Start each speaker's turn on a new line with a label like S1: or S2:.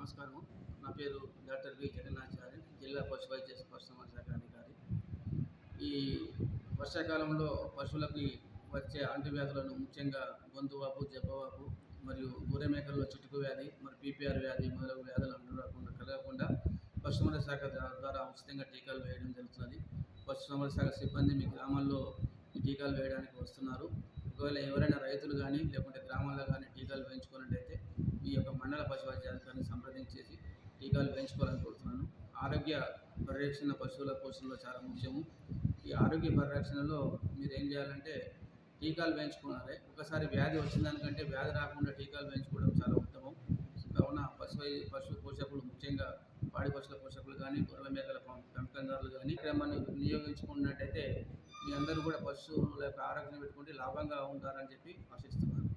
S1: నమస్కారం. నా పేరు డాక్టర్ వి జగన్నాచారి, జిల్లా పశు వైద్య పరిశ్రమ శాఖ అధికారి. ఈ వర్షాకాలంలో పశువులకి వచ్చే అంటువ్యాధులను ముఖ్యంగా గొంతువాపు, జబ్బవాపు మరియు గొర్రె మేకల్లో చిటుకు వ్యాధి మరియు పీపీఆర్ వ్యాధి మొదలగు వ్యాధులు కలగకుండా పశుసంవర్ధక శాఖ ద్వారా ఉచితంగా టీకాలు వేయడం జరుగుతుంది. పశుసంవర్ధక శాఖ సిబ్బంది మీ గ్రామాల్లో ఈ టీకాలు వేయడానికి వస్తున్నారు. ఒకవేళ ఎవరైనా రైతులు కానీ లేకుంటే గ్రామాల్లో కానీ టీకాలు వేయించుకున్నట్టయితే ఈ యొక్క మండల పశు వైద్యాధికారిని సంప్రదించేసి టీకాలు వేయించుకోవాలని కోరుతున్నాను. ఆరోగ్య పరిరక్షణ పశువుల పోషణలో చాలా ముఖ్యము. ఈ ఆరోగ్య పరిరక్షణలో మీరు ఏం చేయాలంటే టీకాలు వేయించుకోవాలి. ఒకసారి వ్యాధి వచ్చిందానికంటే వ్యాధి రాకుండా టీకాలు వేయించుకోవడం చాలా ఉత్తమం. కావున పశు పోషకులు, ముఖ్యంగా పాడి పశువుల పోషకులు కానీ, గొర్రెల మేకల పెంపకందారులు కానీ క్రమాన్ని వినియోగించుకున్నట్టయితే మీ అందరూ కూడా పశువుల యొక్క ఆరోగ్యం పెట్టుకుంటే లాభంగా ఉంటారని చెప్పి ఆశిస్తున్నాను.